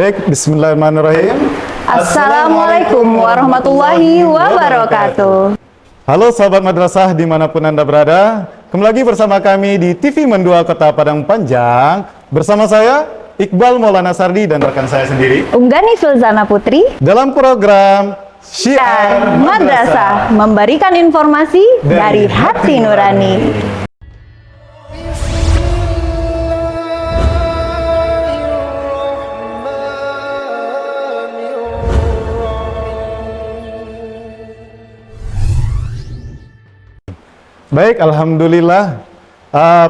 Baik, bismillahirrahmanirrahim. Assalamualaikum warahmatullahi wabarakatuh. Halo sahabat madrasah dimanapun Anda berada. Kembali lagi bersama kami di TV Mendua Kota Padang Panjang. Bersama saya, Iqbal Maulana Sardi dan rekan saya sendiri, Unggani Filzana Putri, dalam program Syiar Madrasah, memberikan informasi dari hati nurani. Baik, alhamdulillah.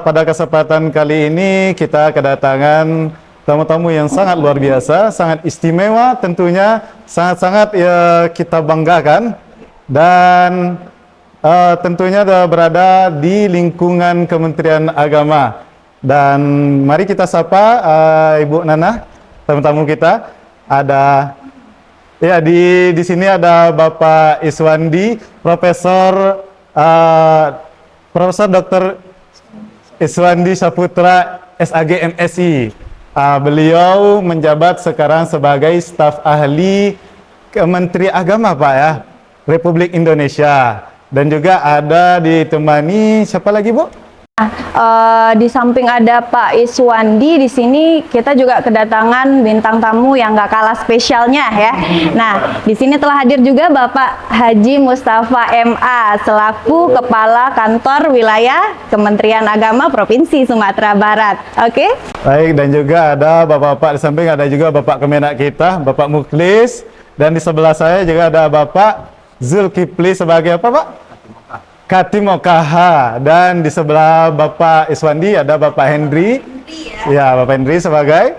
Pada kesempatan kali ini kita kedatangan tamu-tamu yang sangat luar biasa, sangat istimewa, tentunya sangat-sangat kita banggakan, dan tentunya berada di lingkungan Kementerian Agama. Dan mari kita sapa Ibu Nana, tamu-tamu kita. Ada di sini ada Bapak Iswandi, Profesor Dr. Iswandi Saputra SAG MSI. Beliau menjabat sekarang sebagai staf ahli Kementerian Agama, Pak, ya, Republik Indonesia. Dan juga ada ditemani siapa lagi, Bu? Di samping ada Pak Iswandi, di sini kita juga kedatangan bintang tamu yang gak kalah spesialnya, ya. Nah, di sini telah hadir juga Bapak Haji Mustafa MA selaku Kepala Kantor Wilayah Kementerian Agama Provinsi Sumatera Barat. Oke? Baik, dan juga ada Bapak-bapak di samping, ada juga Bapak Kemenak kita, Bapak Mukhlis, dan di sebelah saya juga ada Bapak Zulkifli sebagai apa, Pak? Katim OKH. Dan di sebelah Bapak Iswandi ada Bapak Hendri. Ya, Bapak Hendri sebagai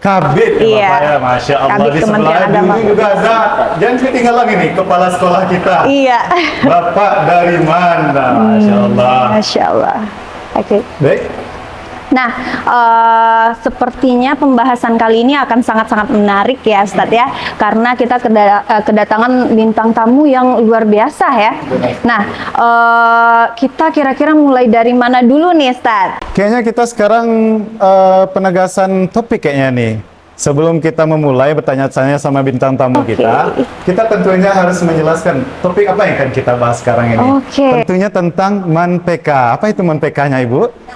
Kabid. Iya. Bapak, ya, Masya Allah. Kabid Di Kementerian sebelah Agama. ini juga ada, jangan ketinggalan ini, kepala sekolah kita. Iya. Bapak dari mana? Masya Allah. Masya Allah. Oke. Baik. Nah, sepertinya pembahasan kali ini akan sangat-sangat menarik ya, Ustadz, ya, karena kita kedatangan bintang tamu yang luar biasa, ya. Nah, kita kira-kira mulai dari mana dulu nih, Ustadz? Kayaknya kita sekarang penegasan topik kayaknya nih. Sebelum kita memulai bertanya-tanya sama bintang tamu kita tentunya harus menjelaskan topik apa yang akan kita bahas sekarang ini. Tentunya tentang MANPK. Apa itu MANPK-nya, Ibu?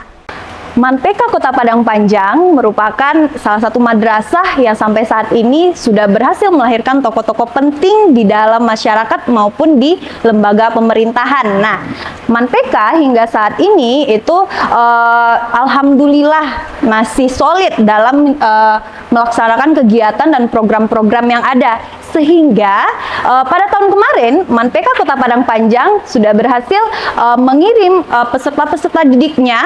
MANPK Kota Padang Panjang merupakan salah satu madrasah yang sampai saat ini sudah berhasil melahirkan tokoh-tokoh penting di dalam masyarakat maupun di lembaga pemerintahan. Nah, MANPK hingga saat ini itu alhamdulillah masih solid dalam melaksanakan kegiatan dan program-program yang ada. Sehingga pada tahun kemarin MANPK Kota Padang Panjang sudah berhasil mengirim peserta-peserta didiknya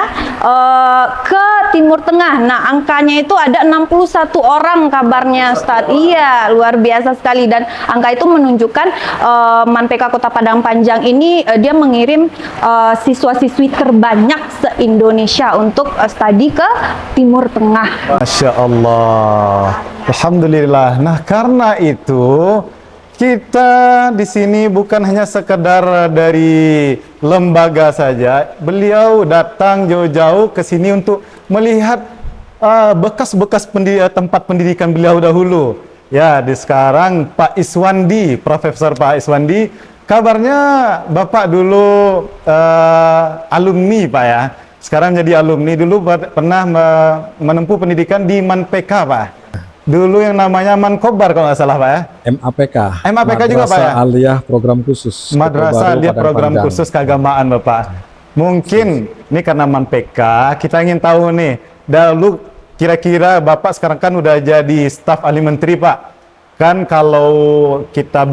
ke Timur Tengah. Nah, angkanya itu ada 61 orang kabarnya, Ustadz. Iya, luar biasa sekali. Dan angka itu menunjukkan MANPK Kota Padang Panjang ini dia mengirim siswa-siswi terbanyak se-Indonesia untuk studi ke Timur Tengah. Masya Allah. Alhamdulillah. Nah, karena itu kita di sini bukan hanya sekedar dari lembaga saja. Beliau datang jauh-jauh ke sini untuk melihat bekas-bekas tempat pendidikan beliau dahulu. Ya, di sekarang Pak Iswandi, Profesor Pak Iswandi, kabarnya Bapak dulu alumni, Pak, ya. Sekarang jadi alumni, dulu pernah menempuh pendidikan di MANPK, Pak. Dulu yang namanya Mankobar kalau nggak salah, Pak, ya? MAPK. MAPK juga, Pak, ya? Madrasah Aliyah Program Khusus. Madrasah Aliyah Program Khusus Keagamaan, Bapak. Mungkin ini karena MANPK, kita ingin tahu nih, dahulu kira-kira Bapak sekarang kan udah jadi staf ahli menteri, Pak. Kan kalau kita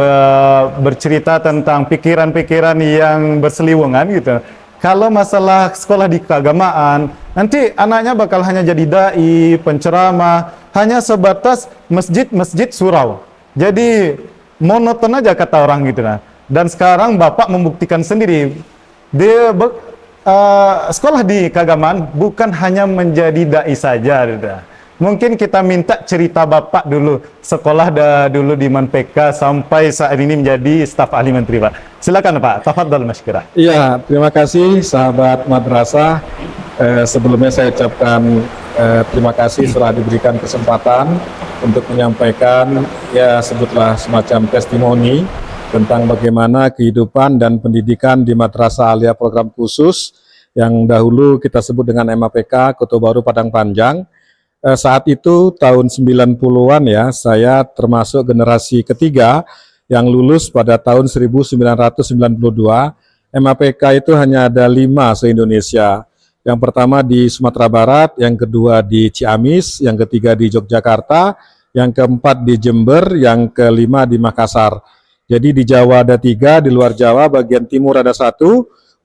bercerita tentang pikiran-pikiran yang berseliweran gitu, kalau masalah sekolah di keagamaan, nanti anaknya bakal hanya jadi dai, penceramah, hanya sebatas masjid-masjid surau. Jadi monoton aja kata orang gitu, nah. Dan sekarang Bapak membuktikan sendiri, dia sekolah di keagamaan bukan hanya menjadi dai saja, gitu. Mungkin kita minta cerita Bapak dulu, sekolah dulu di MANPK sampai saat ini menjadi staf ahli menteri, Pak. Silakan, Pak. Tafadhal masykurah. Iya, terima kasih sahabat madrasah. Sebelumnya saya ucapkan terima kasih setelah diberikan kesempatan untuk menyampaikan, ya sebutlah semacam testimoni tentang bagaimana kehidupan dan pendidikan di Madrasah Aliyah Program Khusus yang dahulu kita sebut dengan MAPK Kota Baru Padang Panjang. Saat itu tahun 90-an ya, saya termasuk generasi ketiga yang lulus pada tahun 1992. MAPK itu hanya ada 5 se-Indonesia. Yang pertama di Sumatera Barat, yang kedua di Ciamis, yang ketiga di Yogyakarta, yang keempat di Jember, yang kelima di Makassar. Jadi di Jawa ada 3, di luar Jawa bagian timur ada 1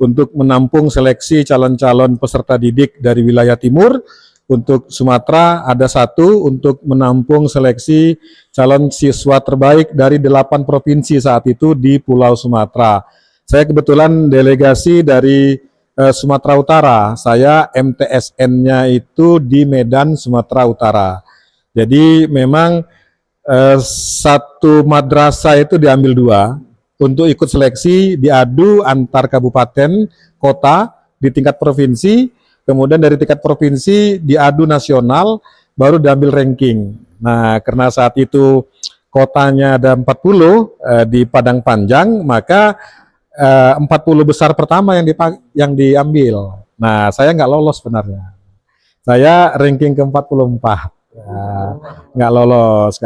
untuk menampung seleksi calon-calon peserta didik dari wilayah timur. Untuk Sumatera ada 1 untuk menampung seleksi calon siswa terbaik dari 8 provinsi saat itu di Pulau Sumatera. Saya kebetulan delegasi dari Sumatera Utara. Saya MTSN-nya itu di Medan, Sumatera Utara. Jadi memang satu madrasah itu diambil 2 untuk ikut seleksi, diadu antar kabupaten, kota di tingkat provinsi, kemudian dari tingkat provinsi diadu nasional, baru diambil ranking. Nah, karena saat itu kotanya ada 40 di Padang Panjang, maka 40 besar pertama yang diambil. Nah, saya nggak lolos sebenarnya. Saya ranking ke-44. Nggak lolos.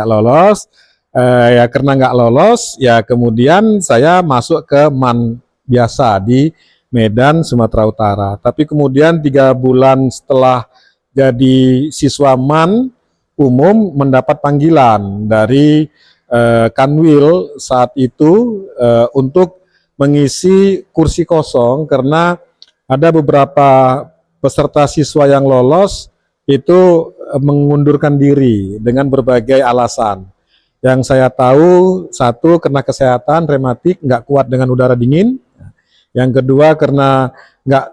Ya karena nggak lolos, ya kemudian saya masuk ke MAN biasa di Medan, Sumatera Utara. Tapi kemudian 3 bulan setelah jadi siswa MAN umum mendapat panggilan dari Kanwil saat itu untuk mengisi kursi kosong karena ada beberapa peserta siswa yang lolos itu mengundurkan diri dengan berbagai alasan. Yang saya tahu, 1 karena kesehatan rematik, nggak kuat dengan udara dingin. Yang kedua karena nggak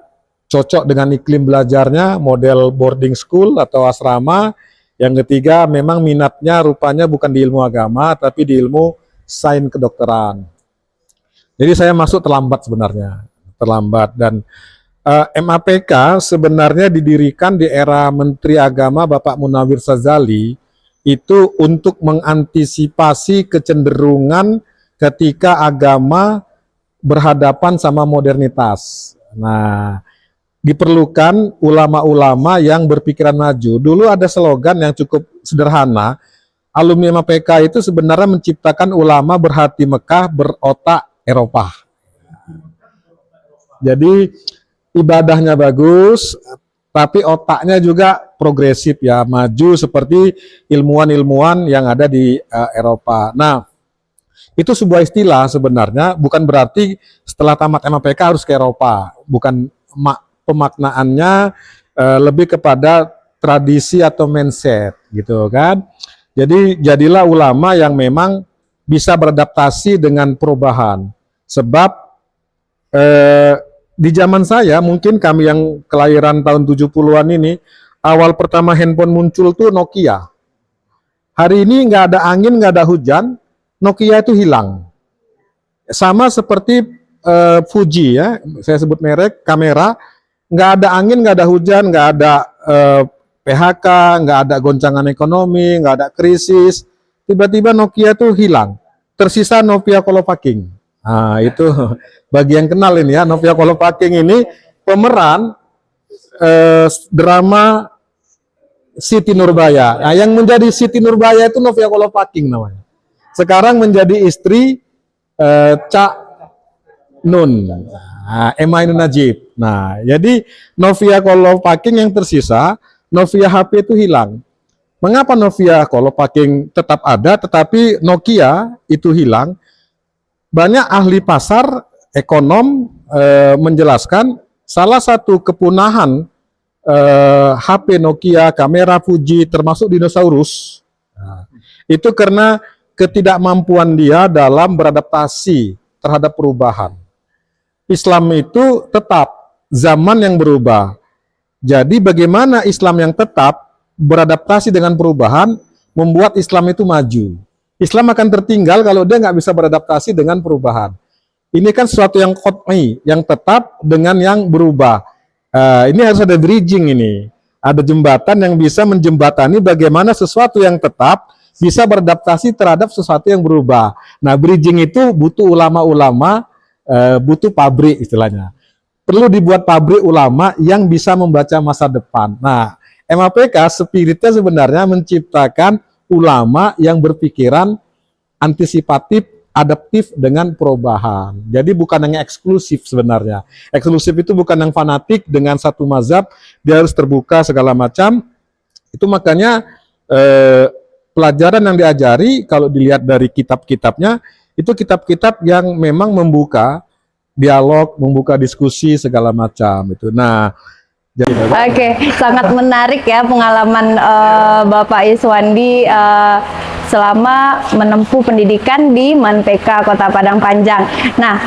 cocok dengan iklim belajarnya, model boarding school atau asrama. Yang ketiga memang minatnya rupanya bukan di ilmu agama, tapi di ilmu sains kedokteran. Jadi saya masuk terlambat sebenarnya, dan MAPK sebenarnya didirikan di era Menteri Agama Bapak Munawir Sazali itu untuk mengantisipasi kecenderungan ketika agama berhadapan sama modernitas. Nah, diperlukan ulama-ulama yang berpikiran maju. Dulu ada slogan yang cukup sederhana, alumni MAPK itu sebenarnya menciptakan ulama berhati Mekah, berotak Eropa. Jadi ibadahnya bagus, tapi otaknya juga progresif ya, maju seperti ilmuwan-ilmuwan yang ada di Eropa. Nah, itu sebuah istilah sebenarnya, bukan berarti setelah tamat MAPK harus ke Eropa. Bukan, pemaknaannya lebih kepada tradisi atau mindset gitu kan. Jadi jadilah ulama yang memang bisa beradaptasi dengan perubahan. Sebab di zaman saya, mungkin kami yang kelahiran tahun 70-an ini, awal pertama handphone muncul tuh Nokia. Hari ini nggak ada angin, nggak ada hujan, Nokia itu hilang. Sama seperti Fuji ya, saya sebut merek, kamera, nggak ada angin, nggak ada hujan, nggak ada PHK, nggak ada goncangan ekonomi, nggak ada krisis, tiba-tiba Nokia itu hilang. Tersisa Nokia Kolopaking. Nah, itu bagi yang kenal ini ya, Novia Kolopaking ini pemeran drama Siti Nurbaya. Nah, yang menjadi Siti Nurbaya itu Novia Kolopaking namanya. Sekarang menjadi istri Cak Nun, Emma Ainun Najib. Nah, jadi Novia Kolopaking yang tersisa, Novia HP itu hilang. Mengapa Novia Kolopaking tetap ada, tetapi Nokia itu hilang? Banyak ahli pasar, ekonom menjelaskan salah satu kepunahan HP Nokia, kamera Fuji, termasuk dinosaurus, itu karena ketidakmampuan dia dalam beradaptasi terhadap perubahan. Islam itu tetap zaman yang berubah. Jadi bagaimana Islam yang tetap beradaptasi dengan perubahan membuat Islam itu maju. Islam akan tertinggal kalau dia nggak bisa beradaptasi dengan perubahan. Ini kan sesuatu yang qat'i, yang tetap dengan yang berubah. Ini harus ada bridging ini. Ada jembatan yang bisa menjembatani bagaimana sesuatu yang tetap bisa beradaptasi terhadap sesuatu yang berubah. Nah, bridging itu butuh ulama-ulama, butuh pabrik istilahnya. Perlu dibuat pabrik ulama yang bisa membaca masa depan. Nah, MAPK spiritnya sebenarnya menciptakan ulama yang berpikiran antisipatif, adaptif dengan perubahan. Jadi bukan yang eksklusif sebenarnya. Eksklusif itu bukan yang fanatik dengan satu mazhab, dia harus terbuka segala macam. Itu makanya pelajaran yang diajari kalau dilihat dari kitab-kitabnya, itu kitab-kitab yang memang membuka dialog, membuka diskusi segala macam itu. Nah, jadi Oke, sangat menarik ya pengalaman Bapak Iswandi selama menempuh pendidikan di MANPK Kota Padang Panjang. Nah,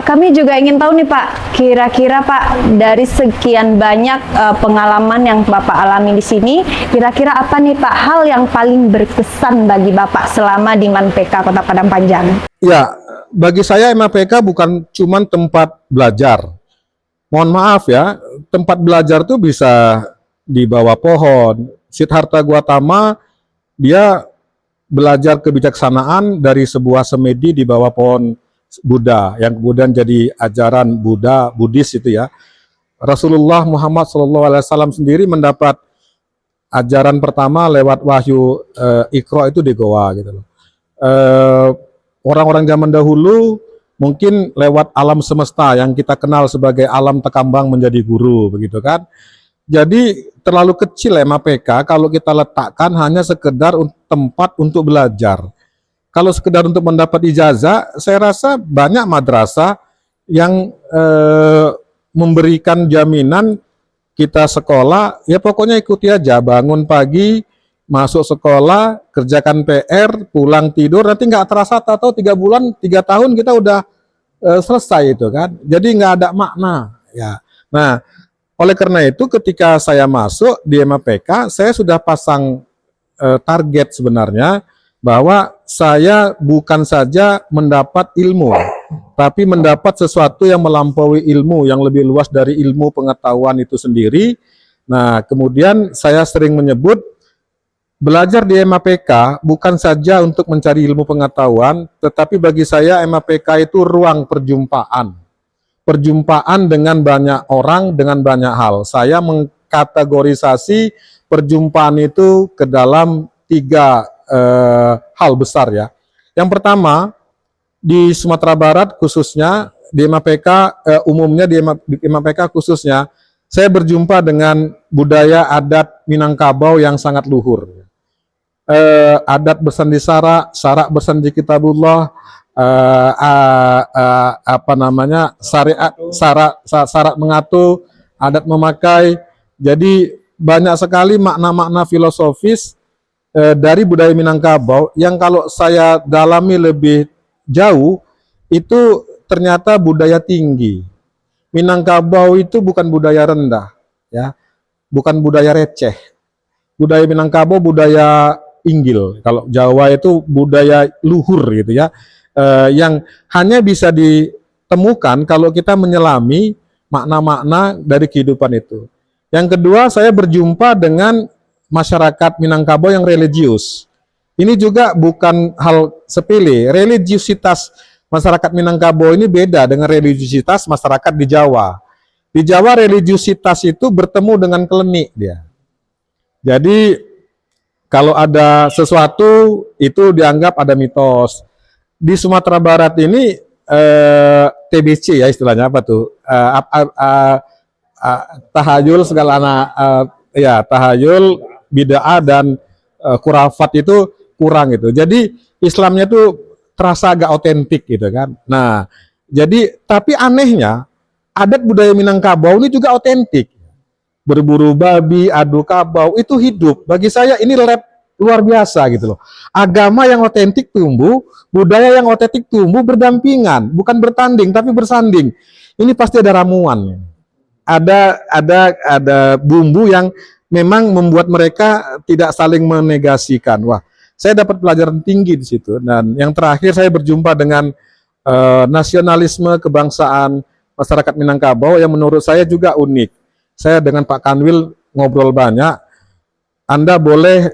kami juga ingin tahu nih Pak, kira-kira Pak dari sekian banyak pengalaman yang Bapak alami di sini, kira-kira apa nih Pak hal yang paling berkesan bagi Bapak selama di MANPK Kota Padang Panjang? ya, bagi saya MAPK bukan cuma tempat belajar. Mohon maaf ya, tempat belajar tuh bisa di bawah pohon. Siddhartha Gautama dia belajar kebijaksanaan dari sebuah semedi di bawah pohon Buddha yang kemudian jadi ajaran Buddhis itu ya. Rasulullah Muhammad SAW sendiri mendapat ajaran pertama lewat wahyu Iqra itu di Goa gitu loh. Orang-orang zaman dahulu mungkin lewat alam semesta yang kita kenal sebagai alam tekambang menjadi guru begitu kan. Jadi terlalu kecil MAPK kalau kita letakkan hanya sekedar tempat untuk belajar. Kalau sekedar untuk mendapat ijazah, saya rasa banyak madrasah yang memberikan jaminan kita sekolah, ya pokoknya ikuti aja, bangun pagi, masuk sekolah, kerjakan PR, pulang tidur, nanti nggak terasa atau 3 bulan, 3 tahun kita udah selesai itu kan. Jadi nggak ada makna ya. Nah, oleh karena itu ketika saya masuk di MAPK, saya sudah pasang target sebenarnya bahwa saya bukan saja mendapat ilmu, tapi mendapat sesuatu yang melampaui ilmu, yang lebih luas dari ilmu pengetahuan itu sendiri. Nah, kemudian saya sering menyebut belajar di MAPK bukan saja untuk mencari ilmu pengetahuan, tetapi bagi saya MAPK itu ruang perjumpaan. Perjumpaan dengan banyak orang, dengan banyak hal. Saya mengkategorisasi perjumpaan itu ke dalam 3 hal besar ya. Yang pertama, di Sumatera Barat khususnya, di MAPK umumnya, di MAPK khususnya, saya berjumpa dengan budaya adat Minangkabau yang sangat luhur. Adat bersandi sarak bersandi kitabullah, syariat, syarat mengatu, adat memakai. Jadi banyak sekali makna-makna filosofis dari budaya Minangkabau yang kalau saya dalami lebih jauh itu ternyata budaya tinggi. Minangkabau itu bukan budaya rendah, ya, bukan budaya receh. Budaya Minangkabau budaya inggil. Kalau Jawa itu budaya luhur gitu ya, yang hanya bisa ditemukan kalau kita menyelami makna-makna dari kehidupan itu. Yang kedua, saya berjumpa dengan masyarakat Minangkabau yang religius. Ini juga bukan hal sepele. Religiusitas masyarakat Minangkabau ini beda dengan religiusitas masyarakat di Jawa. Di Jawa religiusitas itu bertemu dengan klenik dia. Jadi kalau ada sesuatu itu dianggap ada mitos. Di Sumatera Barat ini TBC ya istilahnya apa tuh? Tahayul segala anak ya tahayul, bid'ah dan khurafat itu kurang gitu. Jadi Islamnya tuh terasa agak otentik gitu kan. Nah, jadi tapi anehnya adat budaya Minangkabau ini juga otentik. Berburu babi, adu kabau itu hidup. Bagi saya ini luar biasa gitu loh. Agama yang otentik tumbuh, budaya yang otentik tumbuh berdampingan, bukan bertanding tapi bersanding. Ini pasti ada ramuan. Ada bumbu yang memang membuat mereka tidak saling menegasikan. Wah, saya dapat pelajaran tinggi di situ. Dan yang terakhir saya berjumpa dengan nasionalisme kebangsaan masyarakat Minangkabau yang menurut saya juga unik. Saya dengan Pak Kanwil ngobrol banyak. Anda boleh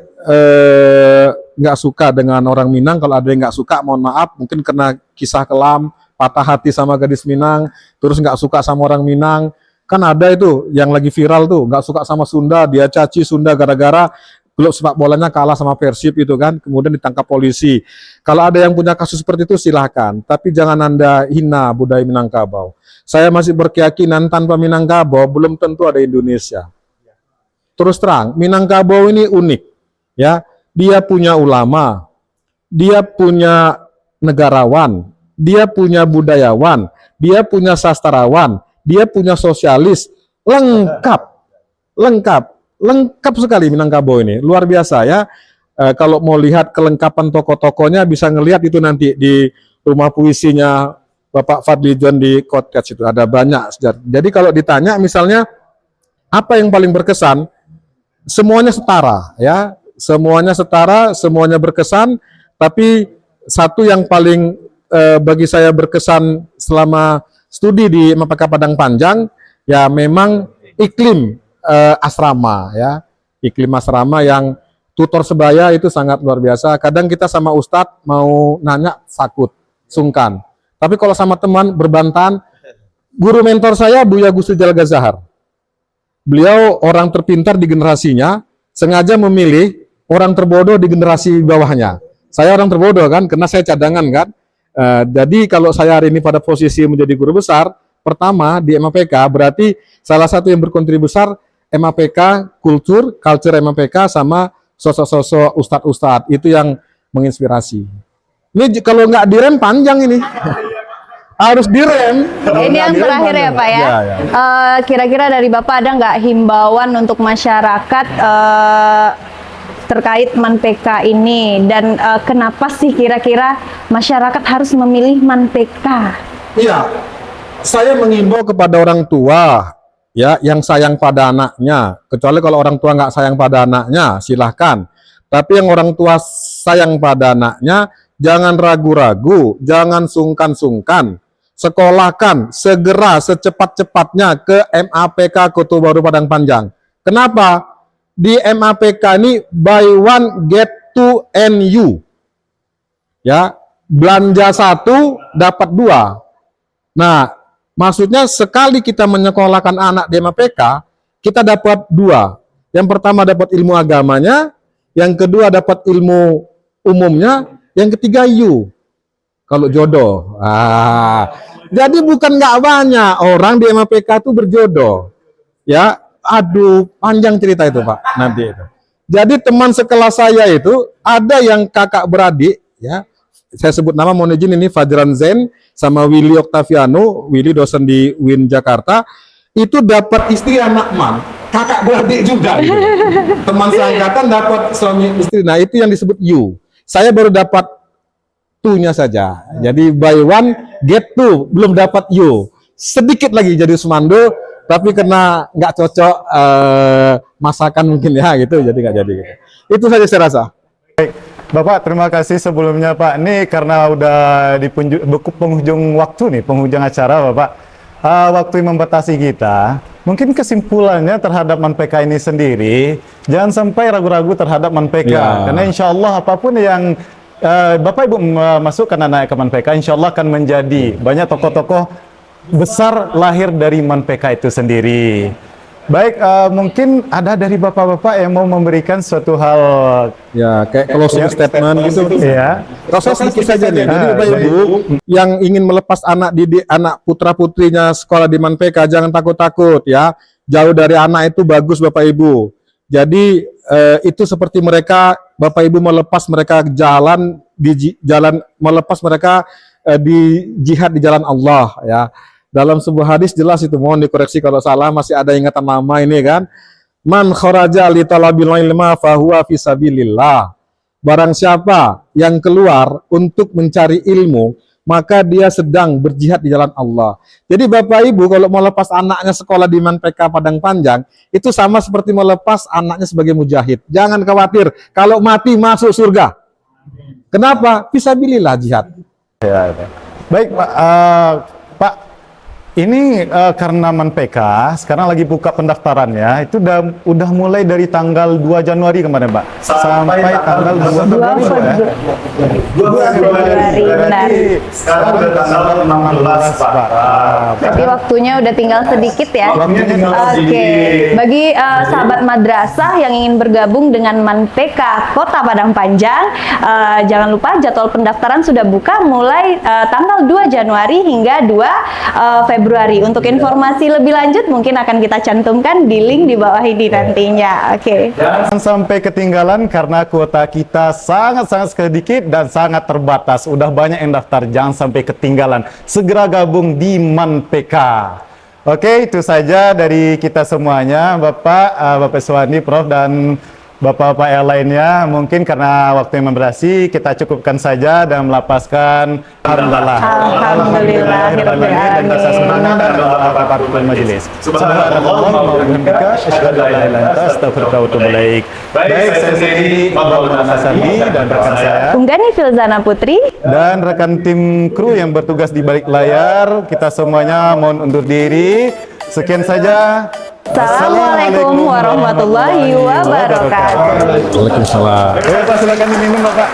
nggak suka dengan orang Minang, kalau ada yang nggak suka, mohon maaf, mungkin karena kisah kelam, patah hati sama gadis Minang, terus nggak suka sama orang Minang. Kan ada itu yang lagi viral tuh, nggak suka sama Sunda, dia caci Sunda gara-gara klub sepak bolanya kalah sama Persib itu kan, kemudian ditangkap polisi. Kalau ada yang punya kasus seperti itu silahkan, tapi jangan Anda hina budaya Minangkabau. Saya masih berkeyakinan tanpa Minangkabau belum tentu ada Indonesia. Terus terang, Minangkabau ini unik, ya. Dia punya ulama, dia punya negarawan, dia punya budayawan, dia punya sastrawan, dia punya sosialis, lengkap sekali Minangkabau ini, luar biasa ya. Kalau mau lihat kelengkapan tokoh-tokohnya bisa ngelihat itu nanti di rumah puisinya Bapak Fadli John di Cottage itu ada banyak. Jadi kalau ditanya misalnya apa yang paling berkesan, semuanya setara ya, semuanya setara, semuanya berkesan. Tapi satu yang paling bagi saya berkesan selama studi di MPK Padang Panjang ya memang iklim asrama ya, iklim asrama yang tutor sebaya itu sangat luar biasa. Kadang kita sama Ustadz mau nanya sakut, sungkan. Tapi kalau sama teman berbantahan, guru mentor saya Buya Gus Rijal Gazahar. Beliau orang terpintar di generasinya, sengaja memilih orang terbodoh di generasi bawahnya. Saya orang terbodoh kan, karena saya cadangan kan. Jadi kalau saya hari ini pada posisi menjadi guru besar, pertama di MAPK berarti salah satu yang berkontribusi besar MAPK, culture MAPK sama sosok-sosok ustadz-ustadz itu yang menginspirasi. Ini kalau nggak direm panjang ini. Harus direm. Ini yang terakhir ya Pak ya. Ya. Kira-kira dari Bapak ada nggak himbauan untuk masyarakat terkait MANPK ini, dan kenapa sih kira-kira masyarakat harus memilih MANPK? Iya, saya mengimbau kepada orang tua ya yang sayang pada anaknya. Kecuali kalau orang tua nggak sayang pada anaknya, silahkan. Tapi yang orang tua sayang pada anaknya, jangan ragu-ragu, jangan sungkan-sungkan. Sekolahkan segera secepat-cepatnya ke MAPK Kota Baru Padang Panjang. Kenapa? Di MAPK ini buy one get two NU. Ya, belanja satu dapat dua. Nah, maksudnya sekali kita menyekolahkan anak di MAPK, kita dapat dua. Yang pertama dapat ilmu agamanya, yang kedua dapat ilmu umumnya, yang ketiga U. Kalau jodoh. Jadi bukan nggak banyak orang di MAPK itu berjodoh. Ya, aduh panjang cerita itu Pak nanti itu. Jadi teman sekelas saya itu ada yang kakak beradik ya. Saya sebut nama, mohon izin, ini Fajran Zain sama Willy Octaviano, Willy dosen di UIN Jakarta, itu dapat istri anak man, kakak beradik juga gitu. Teman seangkatan dapat suami istri. Nah, itu yang disebut U. Saya baru dapat two-nya saja. Jadi buy one get two, belum dapat U. Sedikit lagi jadi Sumando, tapi karena nggak cocok masakan mungkin ya gitu, jadi nggak jadi gitu. Itu saja saya rasa. Baik, Bapak terima kasih sebelumnya Pak. Ini karena udah di penghujung waktu nih, penghujung acara Bapak. Waktu yang membatasi kita, mungkin kesimpulannya terhadap MANPK ini sendiri, jangan sampai ragu-ragu terhadap MANPK. Ya. Karena insya Allah apapun yang Bapak Ibu masukkan anak ke MANPK, insya Allah akan menjadi banyak tokoh-tokoh besar lahir dari MANPK itu sendiri. Baik, mungkin ada dari Bapak-Bapak yang mau memberikan suatu hal Ya, kayak closing statement gitu. ya. Proses sedikit saja nih. Jadi Bapak Ibu yang ingin melepas anak didik, anak putra putrinya sekolah di MANPK, jangan takut-takut ya. Jauh dari anak itu bagus Bapak Ibu. Jadi itu seperti mereka, Bapak Ibu melepas mereka melepas mereka di jihad di jalan Allah ya. Dalam sebuah hadis jelas itu, mohon dikoreksi kalau salah, masih ada ingatan lama ini kan. Man kharaja li talabil ilma fahuwa fi sabilillah. Barang siapa yang keluar untuk mencari ilmu, maka dia sedang berjihad di jalan Allah. Jadi Bapak Ibu kalau mau lepas anaknya sekolah di MANPK Padang Panjang, itu sama seperti melepas anaknya sebagai mujahid. Jangan khawatir, kalau mati masuk surga. Kenapa? Fisabilillah jihad. Ya. Baik Pak, Pak, Ini karena ManPK sekarang lagi buka pendaftarannya, itu udah mulai dari tanggal 2 Januari kemarin, Pak. Sampai tanggal 2 Februari, Pak, ya? 2 Februari, benar. Sekarang udah tanggal 16, Pak. Berarti waktunya udah tinggal sedikit ya. Waktunya tinggal Oke, sedikit. bagi sahabat madrasah yang ingin bergabung dengan ManPK Kota Padang Panjang, jangan lupa jadwal pendaftaran sudah buka mulai tanggal 2 Januari hingga 2 Februari. Untuk informasi lebih lanjut mungkin akan kita cantumkan di link di bawah ini nantinya. Oke. Jangan sampai ketinggalan karena kuota kita sangat-sangat sedikit dan sangat terbatas. Udah banyak yang daftar, jangan sampai ketinggalan. Segera gabung di ManPK. Oke, itu saja dari kita semuanya, Bapak Iswandi, Prof, dan Bapak-bapak yang lainnya. Mungkin karena waktu yang membatasi, kita cukupkan saja dan melapaskan alhamdulillah. Alhamdulillahirabbil Dan rasa semangat dan doa kafatul majelis. Subhanallah wa bihamdika asyhadu an la ilaha illa anta astaghfiruka wa atubu ilaik. Baik, saya sendiri Maulana Nasandi dan rekan saya Unggani Filzana Putri dan rekan tim kru yang bertugas di balik layar. Kita semuanya mohon undur diri. Sekian saja. Assalamualaikum warahmatullahi wabarakatuh. Waalaikumsalam. Pak, silakan diminum, Bapak.